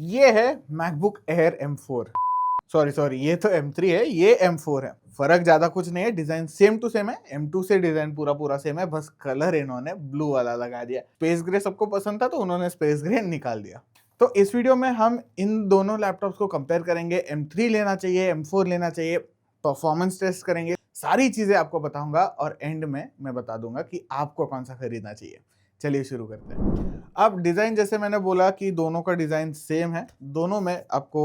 ये है MacBook air M4। Sorry ये तो M3 है, ये M4 है। फर्क ज्यादा कुछ नहीं है, डिजाइन सेम टू सेम है। M2 से डिजाइन पूरा पूरा सेम है, बस कलर इन्होंने ब्लू वाला लगा दिया। स्पेस ग्रे सबको पसंद था तो उन्होंने स्पेस ग्रे निकाल दिया। तो इस वीडियो में हम इन दोनों लैपटॉप्स को कंपेयर करेंगे। M3 लेना चाहिए, M4 लेना चाहिए, परफॉर्मेंस टेस्ट करेंगे, सारी चीजें आपको बताऊंगा और एंड में मैं बता दूंगा कि आपको कौन सा खरीदना चाहिए। चलिए शुरू करते हैं। अब डिजाइन, जैसे मैंने बोला कि दोनों का डिजाइन सेम है, दोनों में आपको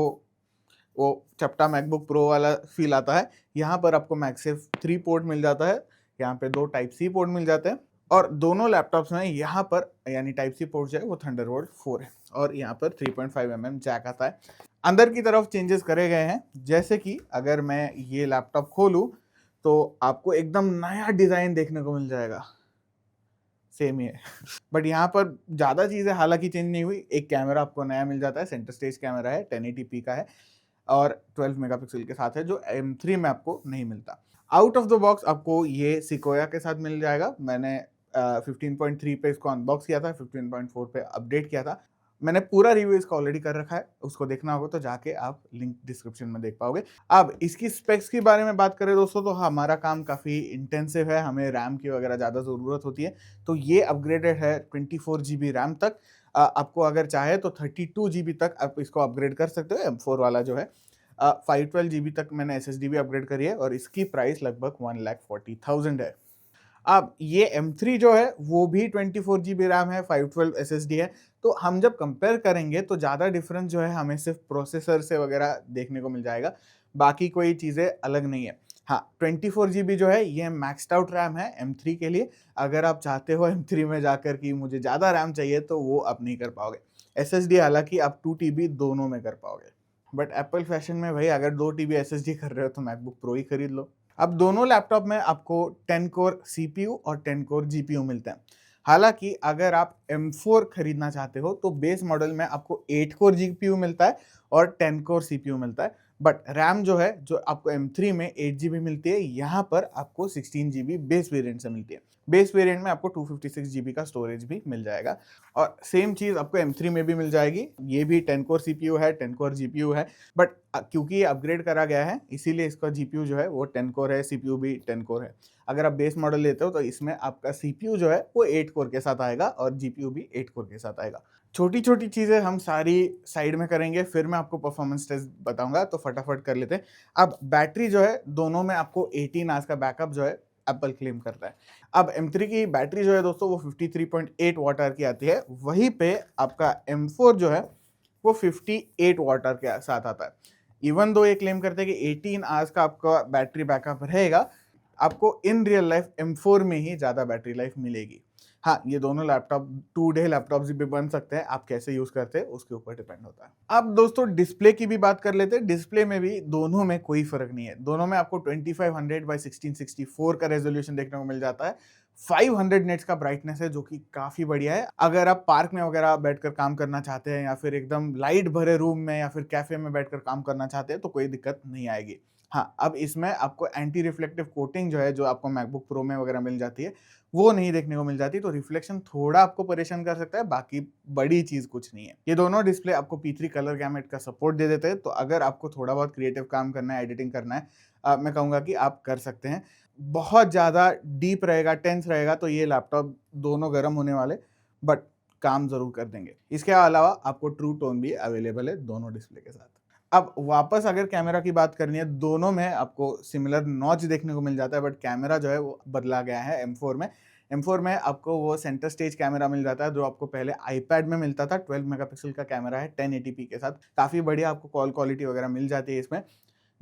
वो चपटा मैकबुक प्रो वाला फील आता है। यहाँ पर आपको मैगसेफ 3 पोर्ट मिल जाता है, यहाँ पे 2 टाइप सी पोर्ट मिल जाते हैं और दोनों लैपटॉप्स में यहाँ पर यानी टाइप सी पोर्ट जो है वो थंडरबोल्ट 4 है और यहाँ पर 3.5 mm जैक आता है। अंदर की तरफ चेंजेस करे गए हैं, जैसे कि अगर मैं ये लैपटॉप खोलूँ तो आपको एकदम नया डिजाइन देखने को मिल जाएगा। सेम ही है बट यहाँ पर ज़्यादा चीज़ें हालांकि चेंज नहीं हुई। एक कैमरा आपको नया मिल जाता है, सेंटर स्टेज कैमरा है, 1080p का है और 12 मेगापिक्सल के साथ है, जो M3 में आपको नहीं मिलता। आउट ऑफ द बॉक्स आपको ये सिकोया के साथ मिल जाएगा। मैंने 15.3 पे इसको अनबॉक्स किया था, 15.4 पे अपडेट किया था। मैंने पूरा रिव्यू इसका ऑलरेडी कर रखा है, उसको देखना होगा तो जाके आप लिंक डिस्क्रिप्शन में देख पाओगे। अब इसकी स्पेक्स के बारे में बात करें दोस्तों, तो हमारा काम काफ़ी इंटेंसिव है, हमें रैम की वगैरह ज़्यादा ज़रूरत होती है, तो ये अपग्रेडेड है 24 GB रैम तक। आपको अगर चाहे तो 32 GB तक आप इसको अपग्रेड कर सकते हो। M4 वाला जो है 512 GB तक मैंने SSD भी अपग्रेड करी है और इसकी प्राइस लगभग 1,40,000 है। अब ये M3 जो है वो भी 24 GB रैम है, 512 SSD है। तो हम जब कंपेयर करेंगे तो ज़्यादा डिफरेंस जो है हमें सिर्फ प्रोसेसर से वगैरह देखने को मिल जाएगा, बाकी कोई चीज़ें अलग नहीं है। हाँ, 24 GB जो है ये मैक्सड आउट रैम है M3 के लिए। अगर आप चाहते हो M3 में जाकर कि मुझे ज़्यादा रैम चाहिए तो वो आप नहीं कर पाओगे। SSD हालांकि आप 2 TB दोनों में कर पाओगे, बट एप्पल फैशन में भाई अगर 2 TB SSD कर रहे हो तो मैकबुक प्रो ही खरीद लो। अब दोनों लैपटॉप में आपको 10 कोर CPU और 10 कोर GPU मिलते हैं। हालांकि अगर आप M4 खरीदना चाहते हो तो बेस मॉडल में आपको 8 कोर GPU मिलता है और 10 कोर CPU मिलता है, बट रैम जो है जो आपको M3 में 8 GB मिलती है, यहाँ पर आपको 16 GB बेस वेरिएंट से मिलती है। बेस वेरिएंट में आपको 256 GB का स्टोरेज भी मिल जाएगा और सेम चीज़ आपको M3 में भी मिल जाएगी। ये भी 10 कोर CPU है, 10 कोर GPU है, बट क्योंकि ये अपग्रेड करा गया है इसीलिए इसका GPU जो है वो 10 कोर है, CPU भी 10 कोर है। अगर आप बेस मॉडल लेते हो तो इसमें आपका CPU जो है वो 8 कोर के साथ आएगा और GPU भी 8 कोर के साथ आएगा। छोटी छोटी चीज़ें हम सारी साइड में करेंगे, फिर मैं आपको परफॉर्मेंस टेस्ट बताऊंगा, तो फटाफट कर लेते हैं। अब बैटरी जो है दोनों में आपको 18 आवर्स का बैकअप जो है एप्पल क्लेम करता है। अब M3 की बैटरी जो है दोस्तों वो 53.8 वाट आवर की आती है, वहीं पे आपका M4 जो है वो 58 वाट आवर के साथ आता है। इवन दो ये क्लेम करते हैं कि 18 आवर्स का आपका बैटरी बैकअप रहेगा, आपको इन रियल लाइफ M4 में ही ज़्यादा बैटरी लाइफ मिलेगी। हाँ, ये दोनों लैपटॉप 2 डे लैपटॉप्स भी बन सकते हैं, आप कैसे यूज़ करते हैं उसके ऊपर डिपेंड होता है। अब दोस्तों डिस्प्ले की भी बात कर लेते हैं। डिस्प्ले में भी दोनों में कोई फ़र्क नहीं है। दोनों में आपको 2500 बाय 1664 का रेजोल्यूशन देखने को मिल जाता है। 500 नेट्स का ब्राइटनेस है जो कि काफ़ी बढ़िया है। अगर आप पार्क में वगैरह बैठकर काम करना चाहते हैं या फिर एकदम लाइट भरे रूम में या फिर कैफ़े में बैठकर काम करना चाहते हैं तो कोई दिक्कत नहीं आएगी। हाँ, अब इसमें आपको एंटी रिफ्लेक्टिव कोटिंग जो है, जो आपको मैकबुक प्रो में वगैरह मिल जाती है, वो नहीं देखने को मिल जाती, तो रिफ्लेक्शन थोड़ा आपको परेशान कर सकता है, बाकी बड़ी चीज़ कुछ नहीं है। ये दोनों डिस्प्ले आपको P3 कलर गैमेट का सपोर्ट दे देते हैं, तो अगर आपको थोड़ा बहुत क्रिएटिव काम करना है, एडिटिंग करना है, मैं कहूँगा कि आप कर सकते हैं। बहुत ज़्यादा डीप रहेगा, टेंस रहेगा तो ये लैपटॉप दोनों गर्म होने वाले, बट काम ज़रूर कर देंगे। इसके अलावा आपको ट्रू टोन भी अवेलेबल है दोनों डिस्प्ले के साथ। अब वापस अगर कैमरा की बात करनी है, दोनों में आपको सिमिलर नॉच देखने को मिल जाता है, बट कैमरा जो है वो बदला गया है M4 में। M4 में आपको वो सेंटर स्टेज कैमरा मिल जाता है जो आपको पहले आईपैड में मिलता था। 12 मेगापिक्सल का कैमरा है 1080p के साथ, काफ़ी बढ़िया आपको कॉल क्वालिटी वगैरह मिल जाती है इसमें,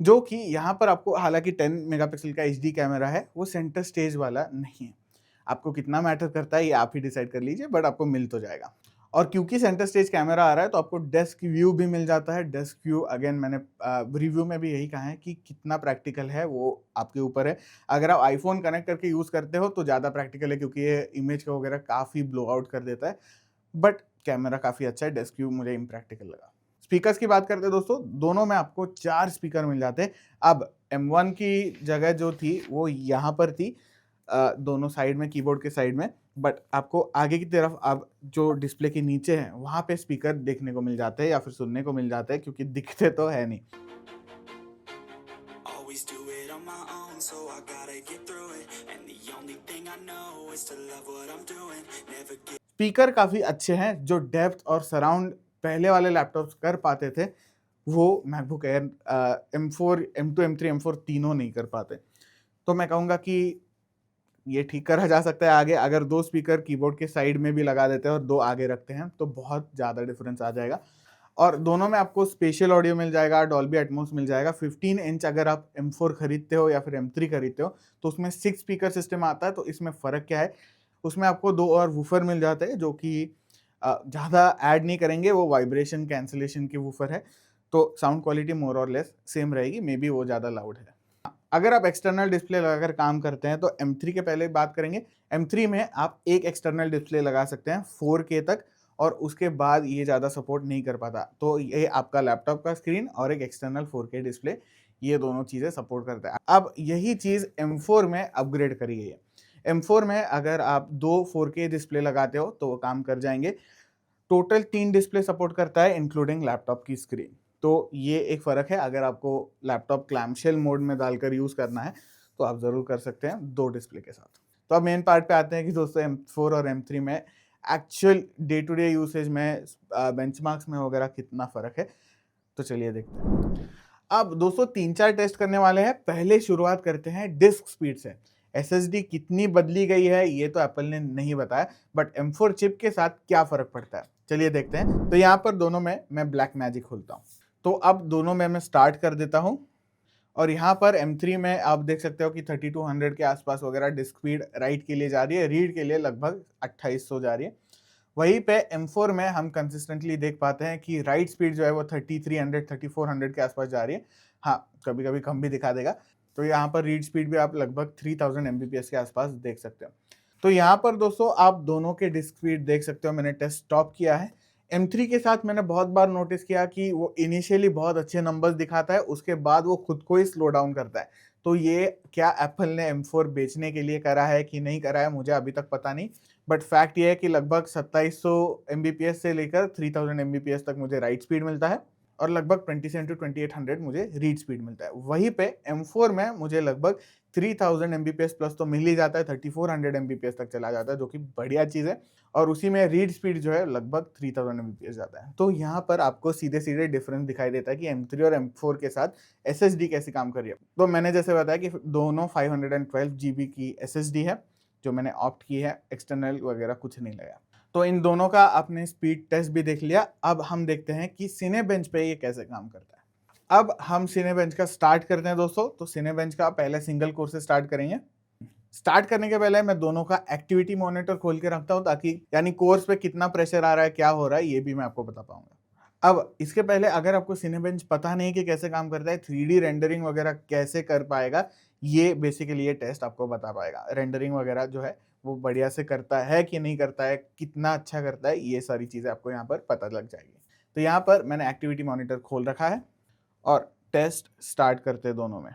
जो कि यहाँ पर आपको हालांकि 10 मेगापिक्सल का HD कैमरा है, वो सेंटर स्टेज वाला नहीं है। आपको कितना मैटर करता है ये आप ही डिसाइड कर लीजिए, बट आपको मिल तो जाएगा। और क्योंकि सेंटर स्टेज कैमरा आ रहा है तो आपको डेस्क व्यू भी मिल जाता है। डेस्क व्यू अगेन मैंने रिव्यू में भी यही कहा है कि कितना प्रैक्टिकल है वो आपके ऊपर है। अगर आप आईफोन कनेक्ट करके यूज़ करते हो तो ज़्यादा प्रैक्टिकल है, क्योंकि ये इमेज का वगैरह काफ़ी ब्लो आउट कर देता है, बट कैमरा काफ़ी अच्छा है। डेस्क व्यू मुझे इम्प्रैक्टिकल लगा। स्पीकर्स की बात करते हैं दोस्तों, दोनों में आपको 4 स्पीकर मिल जाते हैं। अब M1 की जगह जो थी वो यहाँ पर थी, दोनों साइड में, कीबोर्ड के साइड में, बट आपको आगे की तरफ अब जो डिस्प्ले के नीचे है वहाँ पे स्पीकर देखने को मिल जाते हैं या फिर सुनने को मिल जाते हैं, क्योंकि दिखते तो है नहीं। Always do it on my own, so I gotta get through it. And the only thing I know is to love what I'm doing. Never get speaker काफ़ी अच्छे हैं, जो डेप्थ और सराउंड पहले वाले लैपटॉप्स कर पाते थे वो MacBook air M4, M2, M3, M4 तीनों नहीं कर पाते। तो मैं कहूँगा कि ये ठीक करा जा सकता है आगे, अगर 2 स्पीकर कीबोर्ड के साइड में भी लगा देते हैं और 2 आगे रखते हैं तो बहुत ज़्यादा डिफरेंस आ जाएगा। और दोनों में आपको स्पेशल ऑडियो मिल जाएगा, डॉल्बी एटमॉस मिल जाएगा। 15 इंच अगर आप M4 खरीदते हो या फिर M3 खरीदते हो तो उसमें 6 स्पीकर सिस्टम आता है। तो इसमें फ़र्क क्या है, उसमें आपको 2 और वूफर मिल जाते हैं जो कि ज़्यादा ऐड नहीं करेंगे, वो वाइब्रेशन कैंसलेशन के वूफर है, तो साउंड क्वालिटी मोर और लेस सेम रहेगी, मे बी वो ज़्यादा लाउड है। अगर आप एक्सटर्नल डिस्प्ले लगाकर काम करते हैं तो M3 के पहले बात करेंगे। M3 में आप एक एक्सटर्नल डिस्प्ले लगा सकते हैं 4K तक, और उसके बाद ये ज़्यादा सपोर्ट नहीं कर पाता। तो ये आपका लैपटॉप का स्क्रीन और एक एक्सटर्नल 4K डिस्प्ले, ये दोनों चीज़ें सपोर्ट करता है। अब यही चीज़ M4 में अपग्रेड करी गई है। M4 में अगर आप 2 4K डिस्प्ले लगाते हो तो वो काम कर जाएंगे। टोटल 3 डिस्प्ले सपोर्ट करता है इंक्लूडिंग लैपटॉप की स्क्रीन। तो ये एक फ़र्क है, अगर आपको लैपटॉप क्लैम्पशेल मोड में डालकर यूज़ करना है तो आप ज़रूर कर सकते हैं 2 डिस्प्ले के साथ। तो अब मेन पार्ट पे आते हैं कि दोस्तों M4 और M3 में actual day to day usage में बेंचमार्क्स में वगैरह कितना फ़र्क है, तो चलिए देखते हैं। अब दोस्तों 3-4 टेस्ट करने वाले हैं। पहले शुरुआत करते हैं डिस्क स्पीड से। SSD कितनी बदली गई है ये तो एप्पल ने नहीं बताया, बट M4 चिप के साथ क्या फ़र्क पड़ता है, चलिए देखते हैं। तो यहाँ पर दोनों में मैं ब्लैक मैजिक खोलता हूँ। तो अब दोनों में मैं स्टार्ट कर देता हूँ, और यहाँ पर M3 में आप देख सकते हो कि 3200 के आसपास वगैरह डिस्क स्पीड राइट के लिए जा रही है, रीड के लिए लगभग 2800 जा रही है। वहीं पे M4 में हम कंसिस्टेंटली देख पाते हैं कि राइट स्पीड जो है वो 3300 3400 के आसपास जा रही है। हाँ, कभी कभी कम भी दिखा देगा। तो यहाँ पर रीड स्पीड भी आप लगभग 3000 Mbps के आसपास देख सकते हो। तो यहाँ पर दोस्तों आप दोनों के डिस्क स्पीड देख सकते हो। मैंने टेस्ट स्टॉप किया है। M3 के साथ मैंने बहुत बार नोटिस किया कि वो इनिशियली बहुत अच्छे नंबर्स दिखाता है, उसके बाद वो खुद को ही स्लो डाउन करता है। तो ये क्या एप्पल ने M4 बेचने के लिए करा है कि नहीं करा है, मुझे अभी तक पता नहीं। बट फैक्ट ये है कि लगभग 2700 Mbps से लेकर 3000 Mbps तक मुझे राइट स्पीड मिलता है, और लगभग 27 to 2800 मुझे रीड स्पीड मिलता है। वहीं पे M4 में मुझे लगभग 3000 Mbps प्लस तो मिल ही जाता है, 3400 Mbps तक चला जाता है, जो कि बढ़िया चीज़ है। और उसी में रीड स्पीड जो है लगभग 3000 Mbps जाता है। तो यहाँ पर आपको सीधे सीधे डिफरेंस दिखाई देता है कि M3 और M4 के साथ SSD कैसे काम कर रही है। तो मैंने जैसे बताया कि दोनों 512 GB की SSD है जो मैंने ऑप्ट की है, एक्सटर्नल वगैरह कुछ नहीं लगा। तो इन दोनों का आपने स्पीड टेस्ट भी देख लिया। अब हम देखते हैं कि सिनेबेंच पे ये कैसे काम करता है। अब हम सिनेबेंच का स्टार्ट करते हैं दोस्तों। तो सिनेबेंच का पहले सिंगल कोर से स्टार्ट करेंगे। स्टार्ट करने के पहले मैं दोनों का एक्टिविटी मॉनिटर खोल के रखता हूँ, ताकि यानी कोर्स पे कितना प्रेशर आ रहा है, क्या हो रहा है, ये भी मैं आपको बता पाऊंगा। अब इसके पहले अगर आपको सिनेबेंच पता नहीं कि कैसे काम करता है, 3D रेंडरिंग वगैरह कैसे कर पाएगा, ये बेसिकली ये टेस्ट आपको बता पाएगा। रेंडरिंग वगैरह जो है वो बढ़िया से करता है कि नहीं करता है, कितना अच्छा करता है, ये सारी चीज़ें आपको यहाँ पर पता लग जाएगी। तो यहाँ पर मैंने एक्टिविटी मॉनिटर खोल रखा है और टेस्ट स्टार्ट करते हैं दोनों में।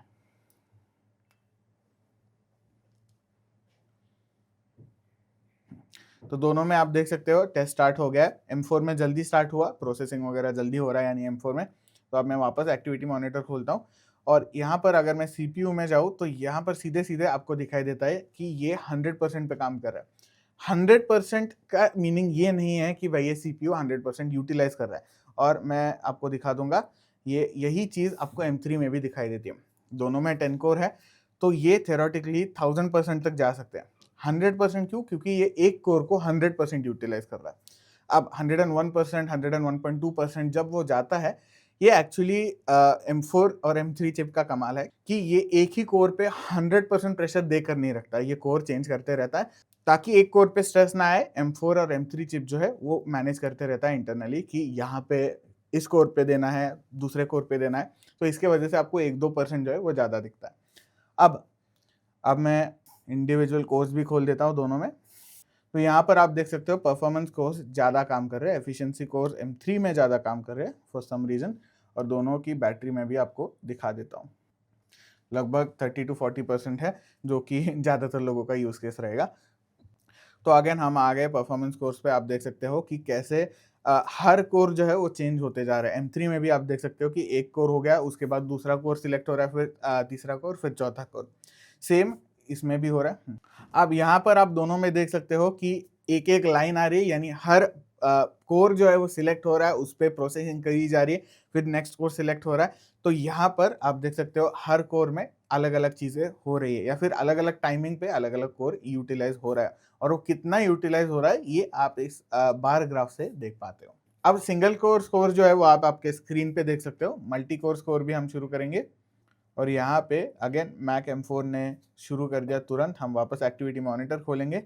तो दोनों में आप देख सकते हो टेस्ट स्टार्ट हो गया है। M4 में जल्दी स्टार्ट हुआ, प्रोसेसिंग वगैरह जल्दी हो रहा है यानी M4 में। तो अब मैं वापस एक्टिविटी मॉनिटर खोलता हूँ, और यहाँ पर अगर मैं CPU में जाऊँ तो यहाँ पर सीधे सीधे आपको दिखाई देता है कि ये 100% पे काम कर रहा है। 100% का मीनिंग ये नहीं है कि भाई ये CPU 100% यूटिलाइज कर रहा है, और मैं आपको दिखा दूंगा ये यही चीज़ आपको M3 में भी दिखाई देती है। दोनों में 10 कोर है, तो ये थेरोटिकली 1000% तक जा सकते हैं। 100% क्यों? क्योंकि ये एक कोर को 100% यूटिलाइज कर रहा है। अब 101%, 101.2% जब वो जाता है, ये एक्चुअली M4 और M3 चिप का कमाल है कि ये एक ही कोर पे 100% प्रेशर देकर नहीं रखता, ये कोर चेंज करते रहता है, ताकि एक कोर पे स्ट्रेस ना आए। M4 और M3 चिप जो है वो मैनेज करते रहता है इंटरनली कि यहाँ पे इस कोर पे देना है, दूसरे कोर पे देना है। तो इसके वजह से आपको 1-2% जो है वो ज़्यादा दिखता है। अब मैं इंडिविजुअल कोर्स भी खोल देता हूँ दोनों में। तो यहाँ पर आप देख सकते हो परफॉर्मेंस कोर्स ज़्यादा काम कर रहे हैं, एफिशिएंसी कोर्स M3 में ज़्यादा काम कर रहे हैं फॉर सम रीज़न। और दोनों की बैटरी में भी आपको दिखा देता हूँ, लगभग 30 to 40% है, जो कि ज़्यादातर लोगों का यूज़ केस रहेगा। तो अगेन हम आ गए परफॉर्मेंस कोर्स पे। आप देख सकते हो कि कैसे हर कोर जो है वो चेंज होते जा रहे हैं। M3 में भी आप देख सकते हो कि एक कोर हो गया, उसके बाद दूसरा कोर सिलेक्ट हो रहा है, फिर तीसरा कोर, फिर चौथा कोर। सेम इसमें भी हो रहा है। अब यहाँ पर आप दोनों में देख सकते हो कि एक एक लाइन आ रही है, यानी हर कोर जो है वो सिलेक्ट हो रहा है, उस पर प्रोसेसिंग करी जा रही है, फिर नेक्स्ट कोर सिलेक्ट हो रहा है। तो यहाँ पर आप देख सकते हो हर कोर में अलग अलग चीज़ें हो रही है, या फिर अलग अलग टाइमिंग पे अलग अलग कोर यूटिलाइज हो रहा है, और वो कितना यूटिलाइज हो रहा है ये आप इस बार ग्राफ से देख पाते हो। अब सिंगल कोर स्कोर जो है वो आप आपके स्क्रीन पे देख सकते हो। मल्टी कोर स्कोर भी हम शुरू करेंगे, और यहाँ पे अगेन मैक M4 ने शुरू कर दिया तुरंत। हम वापस एक्टिविटी मॉनिटर खोलेंगे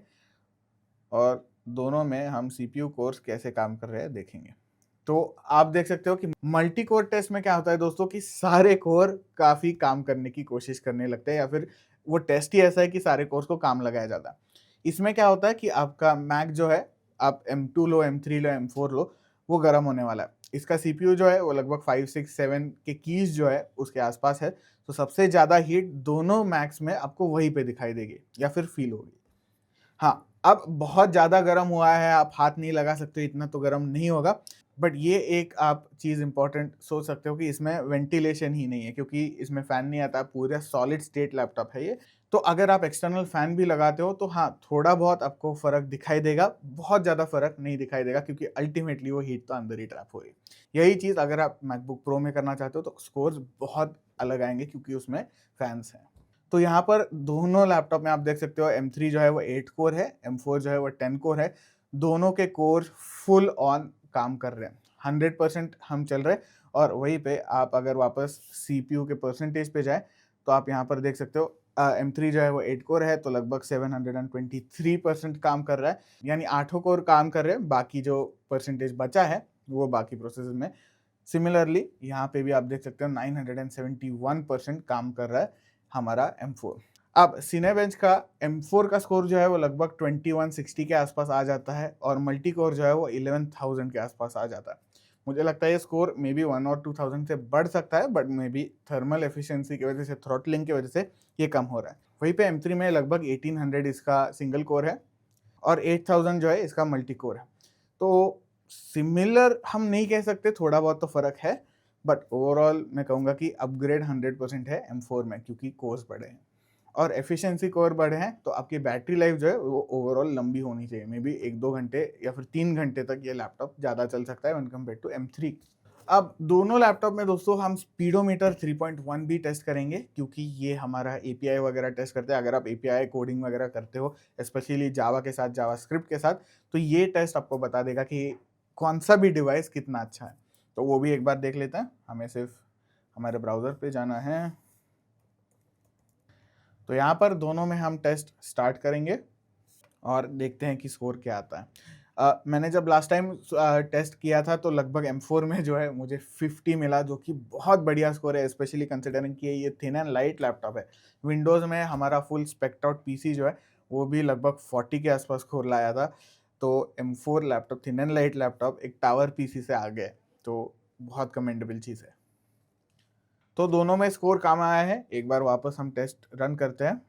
और दोनों में हम CPU कोर्स कैसे काम कर रहे हैं देखेंगे। तो आप देख सकते हो कि मल्टी कोर टेस्ट में क्या होता है दोस्तों कि सारे कोर काफ़ी काम करने की कोशिश करने लगते हैं, या फिर वो टेस्ट ही ऐसा है कि सारे कोर्स को काम लगाया जाता है। इसमें क्या होता है कि आपका मैक जो है, आप M2 लो, M3 लो, M4 लो, वो गर्म होने वाला है। इसका CPU जो है वो लगभग 5, 6, 7 के कीज जो है उसके आसपास है। तो सबसे ज़्यादा हीट दोनों मैक्स में आपको वहीं पे दिखाई देगी या फिर फील होगी। हाँ, अब बहुत ज़्यादा गर्म हुआ है, आप हाथ नहीं लगा सकते, इतना तो गर्म नहीं होगा। बट ये एक आप चीज़ इम्पोर्टेंट सोच सकते हो कि इसमें वेंटिलेशन ही नहीं है, क्योंकि इसमें फ़ैन नहीं आता, पूरा सॉलिड स्टेट लैपटॉप है ये। तो अगर आप एक्सटर्नल फ़ैन भी लगाते हो तो हाँ, थोड़ा बहुत आपको फ़र्क दिखाई देगा, बहुत ज़्यादा फ़र्क नहीं दिखाई देगा, क्योंकि अल्टीमेटली वो हीट तो अंदर ही ट्रैप हो रही है। यही चीज़ अगर आप मैकबुक प्रो में करना चाहते हो तो स्कोर्स बहुत अलग आएँगे, क्योंकि उसमें फ़ैन्स हैं। तो यहाँ पर दोनों लैपटॉप में आप देख सकते हो M3 जो है वो 8 कोर है, M4 जो है वो 10 कोर है। दोनों के कोर फुल ऑन काम कर रहे हैं, 100% हम चल रहे हैं। और वहीं पे आप अगर वापस CPU के परसेंटेज पे जाए तो आप यहाँ पर देख सकते हो M3 जो है वो 8 कोर है, तो लगभग 723% काम कर रहा है, यानी 8 कोर काम कर रहे हैं, बाकी जो परसेंटेज बचा है वो बाकी प्रोसेसर में। सिमिलरली यहाँ पे भी आप देख सकते हो 971% काम कर रहा है हमारा M4। अब सिनेबेंच का M4 का स्कोर जो है वो लगभग 2160 के आसपास आ जाता है, और मल्टी कोर जो है वो 11,000 के आसपास आ जाता है। मुझे लगता है ये स्कोर मे बी 1 और 2,000 से बढ़ सकता है, but may be thermal efficiency की वजह से, थ्रॉटलिंग की वजह से ये कम हो रहा है। वहीं पे M3 में लगभग 1800 इसका सिंगल कोर है, और 8000 जो है इसका मल्टी कोर है। तो सिमिलर हम नहीं कह सकते, थोड़ा बहुत तो फ़र्क है, बट ओवरऑल मैं कहूँगा कि अपग्रेड 100% है M4 में, क्योंकि कोर्स बढ़े हैं और एफिशिएंसी कोर बढ़े हैं। तो आपकी बैटरी लाइफ जो है वो ओवरऑल लंबी होनी चाहिए, मे बी 1-2 घंटे या फिर 3 घंटे तक ये लैपटॉप ज़्यादा चल सकता है वन कम्पेयर टू M3। अब दोनों लैपटॉप में दोस्तों हम स्पीडोमीटर 3.1 भी टेस्ट करेंगे, क्योंकि ये हमारा API वगैरह टेस्ट करते हैं। अगर आप API कोडिंग वगैरह करते हो, स्पेशली जावा के साथ, जावास्क्रिप्ट के साथ, तो ये टेस्ट आपको बता देगा कि कौन सा भी डिवाइस कितना अच्छा है। तो वो भी एक बार देख लेते हैं। हमें सिर्फ हमारे ब्राउज़र पे जाना है। तो यहाँ पर दोनों में हम टेस्ट स्टार्ट करेंगे और देखते हैं कि स्कोर क्या आता है। मैंने जब लास्ट टाइम टेस्ट किया था तो लगभग M4 में जो है मुझे 50 मिला, जो कि बहुत बढ़िया स्कोर है, स्पेशली कंसिडरिंग कि ये थिन एंड लाइट लैपटॉप है। विंडोज़ में हमारा फुल स्पेक्ड आउट PC जो है वो भी लगभग 40 के आसपास स्कोर लाया था। तो M4 laptop, thin and light laptop, एक टावर PC से आगे है, तो बहुत कमेंडेबल चीज़ है। तो दोनों में स्कोर कम आया है। एक बार वापस हम टेस्ट रन करते हैं।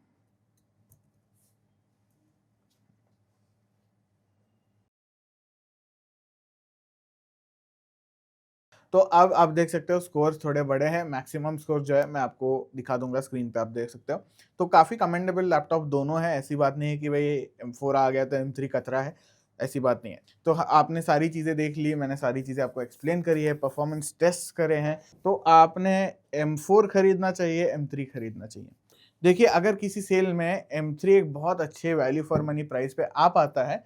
तो अब आप देख सकते हो स्कोर्स थोड़े बड़े हैं। मैक्सिमम स्कोर जो है मैं आपको दिखा दूंगा स्क्रीन पे, आप देख सकते हो। तो काफ़ी कमेंडेबल लैपटॉप दोनों है। ऐसी बात नहीं है कि भाई M4 आ गया तो M3 कतरा है, ऐसी बात नहीं है। तो आपने सारी चीज़ें देख ली, मैंने सारी चीज़ें आपको एक्सप्लेन करी है, परफॉर्मेंस टेस्ट करे हैं। तो आपने M4 खरीदना चाहिए, M3 खरीदना चाहिए? देखिए, अगर किसी सेल में M3 एक बहुत अच्छे वैल्यू फॉर मनी प्राइस पे आ पाता है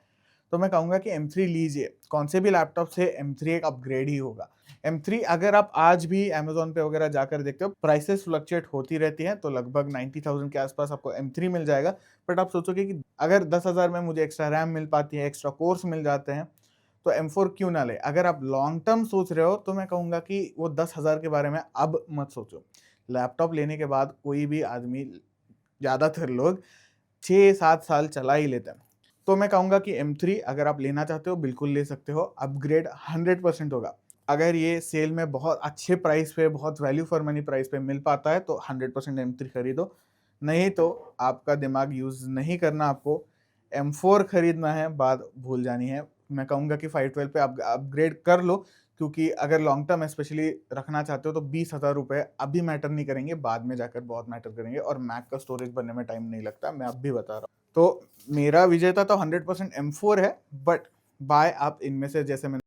तो मैं कहूँगा कि M3 लीजिए। कौन से भी लैपटॉप से M3 एक अपग्रेड ही होगा। M3 अगर आप आज भी अमेज़न पे वगैरह जाकर देखते हो, प्राइसेस फ्लक्चुएट होती रहती हैं, तो लगभग 90,000 के आसपास आपको M3 मिल जाएगा। बट आप सोचोगे कि अगर 10,000 में मुझे एक्स्ट्रा रैम मिल पाती है, एक्स्ट्रा कोर्स मिल जाते हैं, तो M4 क्यों ना ले? अगर आप लॉन्ग टर्म सोच रहे हो तो मैं कहूँगा कि वो 10,000 के बारे में अब मत सोचो। लैपटॉप लेने के बाद कोई भी आदमी, ज़्यादातर लोग 6-7 साल चला ही लेते हैं। तो मैं कहूँगा कि M3 अगर आप लेना चाहते हो बिल्कुल ले सकते हो, अपग्रेड 100% होगा। अगर ये सेल में बहुत अच्छे प्राइस पे, बहुत वैल्यू फॉर मनी प्राइस पे मिल पाता है तो 100% M3 खरीदो। नहीं तो आपका दिमाग यूज़ नहीं करना आपको, M4 खरीदना है, बात भूल जानी है। मैं कहूँगा कि 512 पे आप अपग्रेड कर लो, क्योंकि अगर लॉन्ग टर्म स्पेशली रखना चाहते हो तो 20,000 रुपए अभी मैटर नहीं करेंगे, बाद में जाकर बहुत मैटर करेंगे, और मैक का स्टोरेज बनने में टाइम नहीं लगता, मैं अब भी बता रहा हूँ। तो मेरा विजेता तो 100% M4 है, बट बाय आप इनमें से जैसे मैंने